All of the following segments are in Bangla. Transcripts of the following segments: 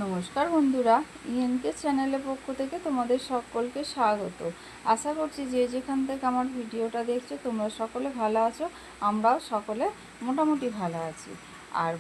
নমস্কার বন্ধুরা, ইএনকে চ্যানেলের পক্ষ থেকে তোমাদের সকলকে স্বাগত। আশা করছি যে যেখান থেকে আমার ভিডিওটা দেখছো তোমরা সকলে ভালো আছো। আমরাও সকলে মোটামুটি ভালো আছি। আর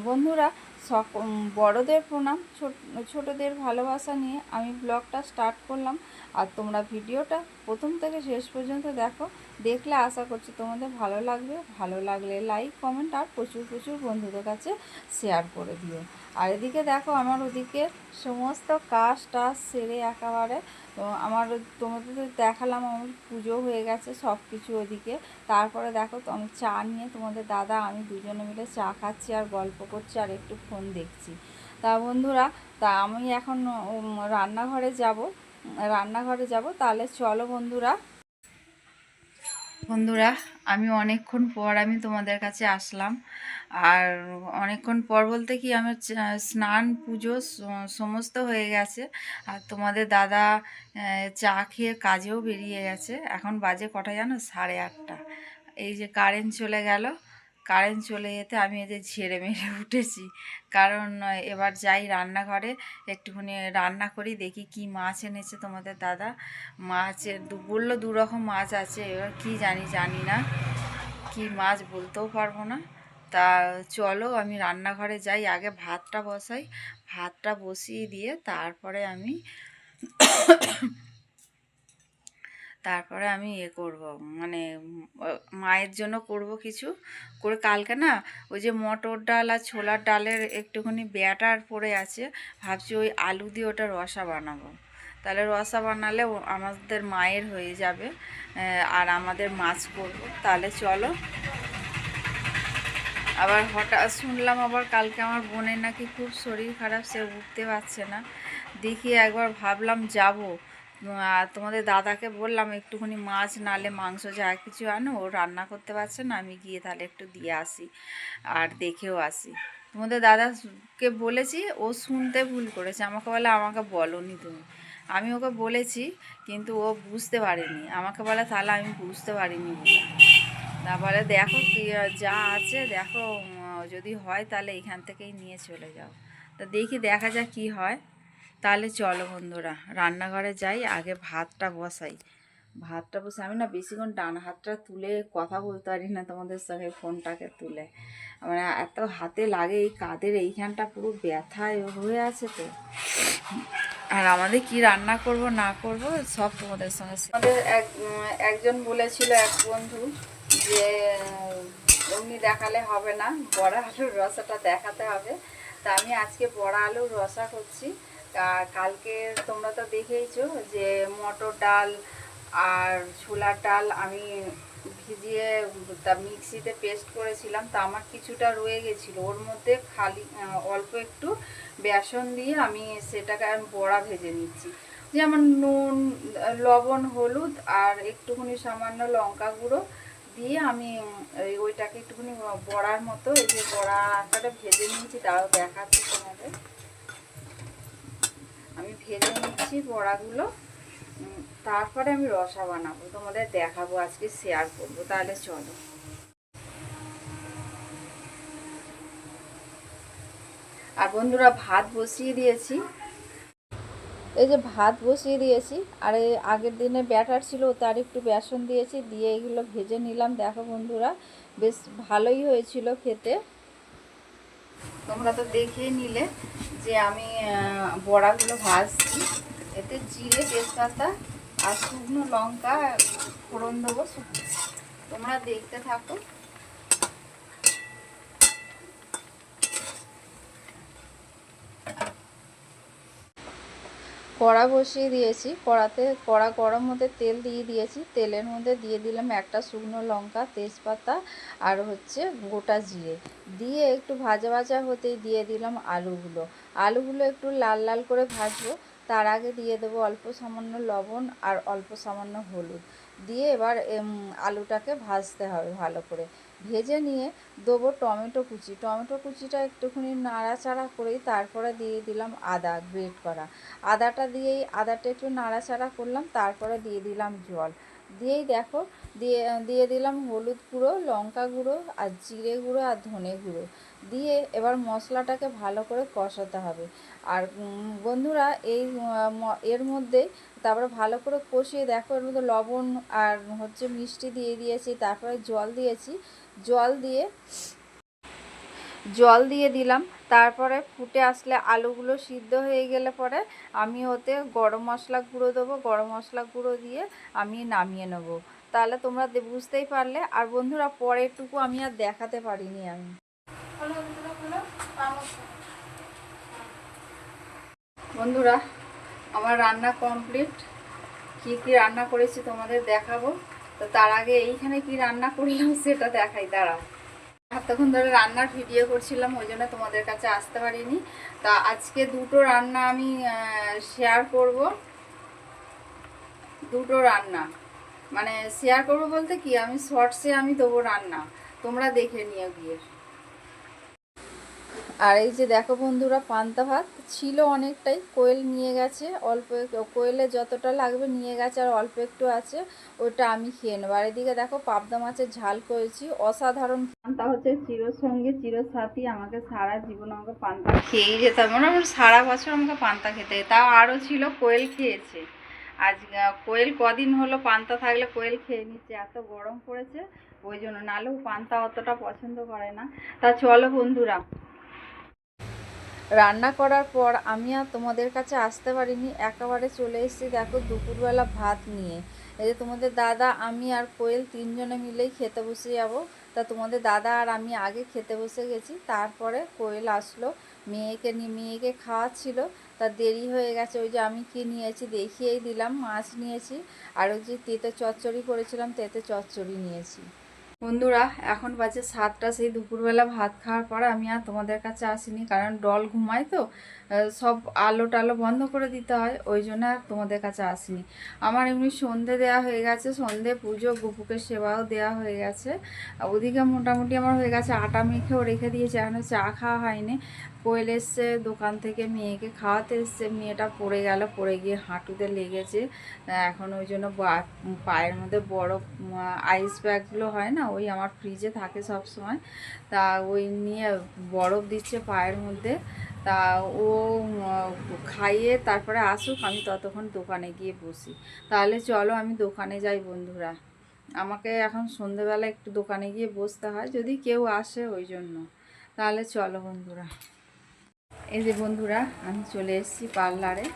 বন্ধুরা, বড়দের প্রণাম, ছোটদের ভালোবাসা নিয়ে আমি ব্লগটা স্টার্ট করলাম। আর তোমরা ভিডিওটা প্রথম থেকে শেষ পর্যন্ত দেখো। দেখলে আশা করছি তোমাদের ভালো লাগবে। ভালো লাগলে লাইক, কমেন্ট আর প্রচুর প্রচুর বন্ধুদের কাছে শেয়ার করে দিও। আর এদিকে দেখো, আমার ওদিকে সমস্ত কাজ টাজ সেরে একেবারে আমার তোমাদের তো দেখালাম, আমার পুজো হয়ে গেছে সব কিছু ওদিকে। তারপরে দেখো তো আমি চা নিয়ে তোমাদের দাদা আমি দুজনে মিলে চা খাচ্ছি আর গল্প করছি আর একটু ফোন দেখছি। তা বন্ধুরা, আমি এখন রান্নাঘরে যাব। তাহলে চলো বন্ধুরা। বন্ধুরা, আমি অনেকক্ষণ পর আমি তোমাদের কাছে আসলাম। আর অনেকক্ষণ পর বলতে কি, আমার স্নান পুজো সমস্ত হয়ে গেছে। আর তোমাদের দাদা চা খেয়ে কাজেও বেরিয়ে গেছে। এখন বাজে কটা জানো? 8:30। এই যে কারেন্ট চলে গেল, কারেন্ট চলে যেতে আমি এই যে ঝেড়ে মেরে উঠেছি। কারণ এবার যাই রান্নাঘরে, একটুখানি রান্না করি, দেখি কি মাছ এনেছে তোমাদের দাদা। মাছের বললো 2 রকম মাছ আছে, এবার কি জানি না কি মাছ বলতেও পারবো না। তা চলো আমি রান্নাঘরে যাই, আগে ভাতটা বসাই। ভাতটা বসিয়ে দিয়ে তারপরে আমি করব, মানে মায়ের জন্য করব কিছু করে। কালকে না ওই যে মটর ডাল আর ছোলার ডালের একটুখানি ব্যাটার পড়ে আছে, ভাবছি ওই আলু দিয়ে ওটা রসা বানাবো। তাহলে রসা বানালে আমাদের মায়ের হয়ে যাবে, আর আমাদের মাছ করব। তাহলে চলো। আবার হঠাৎ শুনলাম আবার কালকে আমার বোনের নাকি খুব শরীর খারাপ, সে উঠতে পারছে না। দেখি একবার ভাবলাম যাব। আর তোমাদের দাদাকে বললাম একটুখানি মাছ নালে মাংস যা কিছু আনো, ও রান্না করতে পারছে না, আমি গিয়ে তাহলে একটু দিয়ে আসি আর দেখেও আসি। তোমাদের দাদাকে বলেছি, ও শুনতে ভুল করেছে, আমাকে বলে আমাকে বলোনি তুমি। আমি ওকে বলেছি কিন্তু ও বুঝতে পারেনি, আমাকে বলে তাহলে আমি বুঝতে পারিনি বলে। তারপরে দেখো কি যা আছে দেখো, যদি হয় তাহলে এখান থেকেই নিয়ে চলে যাও। তা দেখি, দেখা যাক কি হয়। তাহলে চলো বন্ধুরা, রান্নাঘরে যাই, আগে ভাতটা বসাই। ভাতটা বসে আমি না বেশিক্ষণ ডান হাতটা তুলে কথা বলতে পারি না তোমাদের সঙ্গে, ফোনটাকে তুলে মানে এত হাতে লাগে, এই কাঁধের এইখানটা পুরো ব্যথায় হয়ে আছে তো। আর আমাদের কি রান্না করব না করব সব তোমাদের সঙ্গে। আমাদের একজন বলেছিল, এক বন্ধু, যে এমনি দেখালে হবে না, বড়া আলুর রসাটা দেখাতে হবে। তা আমি আজকে বড়া আলুর রসা করছি। কালকে তোমরা তো দেখেইছো যে মটর ডাল আর ছোলার ডাল আমি ভিজিয়ে তা মিক্সিতে পেস্ট করেছিলাম। তা আমার কিছুটা রয়ে গেছিলো, ওর মধ্যে খালি অল্প একটু বেসন দিয়ে আমি সেটাকে বড়া ভেজে নিচ্ছি। যেমন নুন, লবণ, হলুদ আর একটুখানি সামান্য লঙ্কা গুঁড়ো দিয়ে আমি ওইটাকে একটুখানি বড়ার মতো, এই যে বড়া আকারে ভেজে নিয়েছি, তাও দেখাচ্ছি তোমাদের। আমি ভেজে নিচ্ছি বড়াগুলো, তারপরে আমি রসা বানাবো, তোমাদের দেখাবো, আজকে শেয়ার করবো। তাহলে চলো। আর বন্ধুরা, ভাত বসিয়ে দিয়েছি। এই যে ভাত বসিয়ে দিয়েছি, আর এই আগের দিনে ব্যাটার ছিল, তার একটু বেসন দিয়েছি, দিয়ে এগুলো ভেজে নিলাম। দেখো বন্ধুরা, বেশ ভালোই হয়েছিল খেতে। তোমরা তো দেখেই নিলে যে আমি বড়াগুলো ভাজছি। এতে জিরে, তেজপাতা আর শুকনো লঙ্কা ফোড়ন দেবো। তোমরা দেখতে থাকো। কড়া বসিয়ে দিয়েছি, কড়া গরম হতে তেল দিয়ে দিয়েছি। তেলের মধ্যে দিয়ে দিলাম একটা শুকনো লঙ্কা, তেজপাতা আর গোটা জিরে। দিয়ে একটু ভাজা ভাজা হতেই দিয়ে দিলাম আলুগুলো একটু লাল লাল করে ভাজবো। তার আগে দিয়ে দেবো অল্প সামান্য লবণ আর অল্প সামান্য হলুদ দিয়ে এবার আলুটাকে ভাজতে হবে ভালো করে। ভেজে নিয়ে দেবো টমেটো কুচিটা একটুখানি নাড়াচাড়া করেই তারপরে দিয়ে দিলাম আদা গ্রেট করা। আদাটা একটু নাড়াচাড়া করলাম, তারপরে দিয়ে দিলাম জল। দিয়েই দেখো, দিয়ে দিলাম হলুদ গুঁড়ো, লঙ্কা গুঁড়ো আর জিরে গুঁড়ো আর ধনে গুঁড়ো দিয়ে এবার মশলাটাকে ভালো করে কষাতে হবে। আর বন্ধুরা এই এর মধ্যে তারপরে ভালো করে কষিয়ে দেখো, এর মধ্যে লবণ আর হচ্ছে মিষ্টি দিয়ে দিয়েছি, তারপরে জল দিয়েছি। জল দিয়ে দিলাম। তারপরে ফুটে আসলে আলুগুলো সিদ্ধ হয়ে গেলে পরে আমি ওতে গরম মশলা গুঁড়ো দেবো। গরম মশলা গুঁড়ো দিয়ে আমি নামিয়ে নেব। তাহলে তোমরা বুঝতেই পারলে। আর বন্ধুরা পরেরটুকু আমি আর দেখাতে পারিনি আমি। বন্ধুরা আমার রান্না কমপ্লিট। কি কি রান্না করেছি তোমাদের দেখাবো। তো তার আগে এইখানে কি রান্না করলাম সেটা দেখাই, দাঁড়াও। এতক্ষণ ধরে রান্নার ভিডিও করছিলাম, ওই জন্য তোমাদের কাছে আসতে পারিনি। তা আজকে দুটো রান্না আমি শেয়ার করব। দুটো রান্না মানে শেয়ার করব বলতে কি, আমি শর্টসে আমি দেবো রান্না, তোমরা দেখে নিও গিয়ে। আর এই যে দেখো বন্ধুরা, পান্তা ভাত ছিল অনেকটাই, কোয়েল নিয়ে গেছে অল্প, কোয়েলে যতটা লাগবে নিয়ে গেছে, আর অল্প একটু আছে, ওটা আমি খেয়ে নেবো। আর এদিকে দেখো পাবদা মাছের ঝাল করেছি, অসাধারণ। পান্তা হচ্ছে চিরসঙ্গী চিরসাথী, আমাকে সারা জীবন আমাকে পান্তা খেয়েই যেতে হবে, মানে আমার সারা বছর আমাকে পান্তা খেতে। তাও আরও ছিল, কোয়েল খেয়েছে। আজ কোয়েল কদিন হলো পান্তা থাকলে কোয়েল খেয়ে নিচ্ছে, এত গরম পড়েছে ওই জন্য, নাহলেও পান্তা অতটা পছন্দ করে না। তা চলো বন্ধুরা, রান্না করার পর আমি আর তোমাদের কাছে আসতে পারিনি, একেবারে চলে এসেছি দেখো দুপুরবেলা ভাত নিয়ে। এই যে তোমাদের দাদা, আমি আর কোয়েল তিনজনে মিলেই খেতে বসে যাব। তা তোমাদের দাদা আর আমি আগে খেতে বসে গেছি, তারপরে কোয়েল আসলো, মেয়েকে খাওয়াচ্ছিল। তা দেরি হয়ে গেছে, ওই যে আমি কি নিয়েছি দেখিয়েই দিলাম, মাছ নিয়েছি, আর ওই যে তেঁতে চচ্চড়ি করেছিলাম, তেঁতে চচ্চড়ি নিয়েছি। বন্ধুরা এখন বাজে 7টা, সেই দুপুরবেলা ভাত খাওয়ার পর আমি আর তোমাদের কাছে আসিনি, কারণ ডল ঘুমায় তো, সব আলো টালো বন্ধ করে দিতে হয়, ওই জন্য আর তোমাদের কাছে আসিনি। আমার এমনি সন্ধে দেওয়া হয়ে গেছে, সন্ধে পুজো গপুকে সেবাও দেওয়া হয়ে গেছে। ওদিকে মোটামুটি আমার হয়ে গেছে, আটা মেখেও রেখে দিয়েছে, এখনও চা খাওয়া হয়নি। কোয়েল এসছে দোকান থেকে, মেয়েকে খাওয়াতে এসছে, মেয়েটা পড়ে গেল, পড়ে গিয়ে হাঁটুতে লেগেছে। এখন ওই জন্য পায়ের মধ্যে বরফ, আইস ব্যাগগুলো হয় না, ওই আমার ফ্রিজে থাকে সব সময়, তা ওই নিয়ে বরফ দিচ্ছে পায়ের মধ্যে। তা ও খাইয়ে তারপরে আসুক, আমি ততক্ষণ দোকানে গিয়ে বসি। তাহলে চলো আমি দোকানে যাই বন্ধুরা, আমাকে এখন সন্ধেবেলা একটু দোকানে গিয়ে বসতে হয় যদি কেউ আসে, ওই জন্য। তাহলে চলো বন্ধুরা, এই যে বন্ধুরা আমি চলে এসেছি পার্লারে,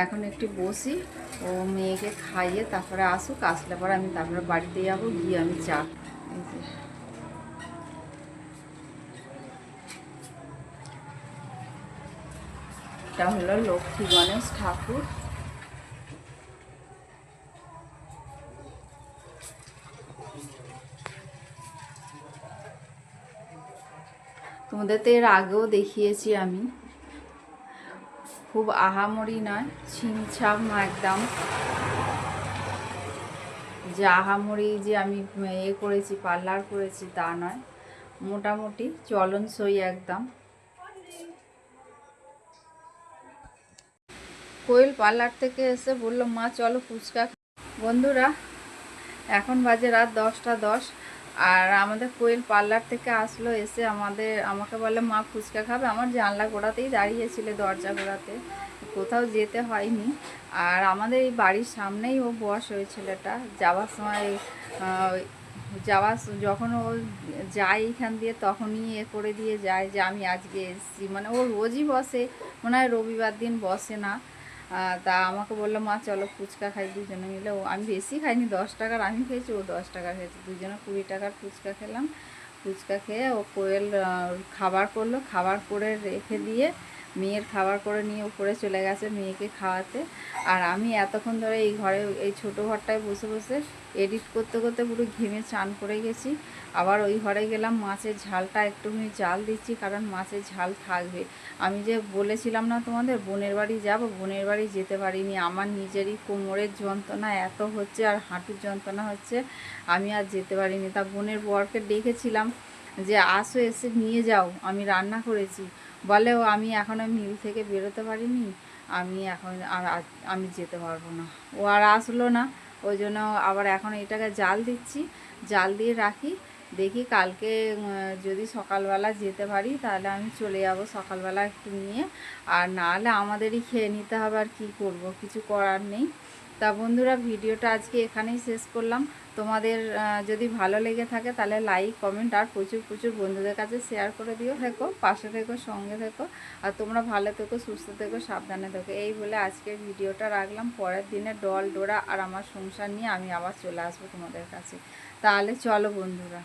এখন একটু বসি, ও মেয়েকে খাইয়ে তারপরে আসুক, আসলে পরে আমি তারপরে বাড়িতে যাবো, গিয়ে আমি চা। এই যে এটা হলো লক্ষ্মী গণেশ ঠাকুর। তোমাদের তো এর আগেও দেখিয়েছি আমি, খুব আহামরি নয়, ছিমছাম একদম, যে আহামরি যে আমি করেছি পার্লার করেছি তা নয়, মোটামুটি চলনসই একদম। কোয়েল পার্লার থেকে এসে বললো মা চলো ফুচকা। বন্ধুরা এখন বাজে রাত 10টা 10, আর আমাদের কোয়েল পার্লার থেকে আসলো, এসে আমাকে বলে মা ফুচকা খাবে। আমার জানলা গোড়াতেই দাঁড়িয়েছিল, দরজা গোড়াতে, কোথাও যেতে হয়নি। আর আমাদের এই বাড়ির সামনেই ও বস, ওই ছেলেটা যাওয়ার সময়, যখন ও যায় এখান দিয়ে, তখনই করে দিয়ে যায় যে আমি আজকে এসেছি, মানে ও রোজই বসে, মনে হয় রবিবার দিন বসে না। তা আমাকে বললো মা চলো ফুচকা খাই দুজনে মিলে। আমি বেশি খাইনি, 10 টাকার আমি খেয়েছি, ও 10 টাকার খেয়েছি, দুজনে 20 টাকার ফুচকা খেলাম। ফুচকা খেয়ে ও কোয়েল খাবার করলো, খাবার করে রেখে দিয়ে মেয়ের খাবার করে নিয়ে উপরে চলে গেছে মেয়েকে খাওয়াতে। আর আমি এতক্ষণ ধরে এই ঘরে, এই ছোটো ঘরটায় বসে বসে এডিট করতে করতে পুরো ঘেমে চান করে গেছি। আবার ওই ঘরে গেলাম, মাছের ঝালটা একটুখানি জাল দিচ্ছি, কারণ মাছের ঝাল থাকবে। আমি যে বলেছিলাম না তোমাদের বোনের বাড়ি যাব, বোনের বাড়ি যেতে পারিনি, আমার নিজেরই কোমরের যন্ত্রণা এত হচ্ছে আর হাঁটুর যন্ত্রণা হচ্ছে, আমি আর যেতে পারিনি। তা বোনের বরকে ডেকেছিলাম যে আসো, এসে নিয়ে যাও, আমি রান্না করেছি। বলে ও আমি এখনও মিল থেকে বেরোতে পারিনি, আমি এখন আমি যেতে পারবো না। ও আর আসলো না, ওই জন্য আবার এখন এটাকে জাল দিচ্ছি, জাল দিয়ে রাখি, দেখি কালকে যদি সকালবেলা যেতে পারি তাহলে আমি চলে যাব সকালবেলা একটু নিয়ে, আর নাহলে আমাদেরই খেয়ে নিতে হবে, আর কি করব, কিছু করার নেই। তা বন্ধুরা, ভিডিওটা আজকে এখানেই শেষ করলাম। তোমাদের যদি ভালো লেগে থাকে তাহলে লাইক কমেন্ট আর প্রচুর প্রচুর বন্ধুদের কাছে শেয়ার করে দিও। থেকো, পাশে থেকো, সঙ্গে থেকো, আর তোমরা ভালো থেকো, সুস্থ থেকো, সাবধানে থেকো। এই বলে আজকের ভিডিওটা রাখলাম। পরের দিনে ডল ডোরা আর আমার সংসার নিয়ে আমি আবার চলে আসবো তোমাদের কাছে। তাহলে চলো বন্ধুরা।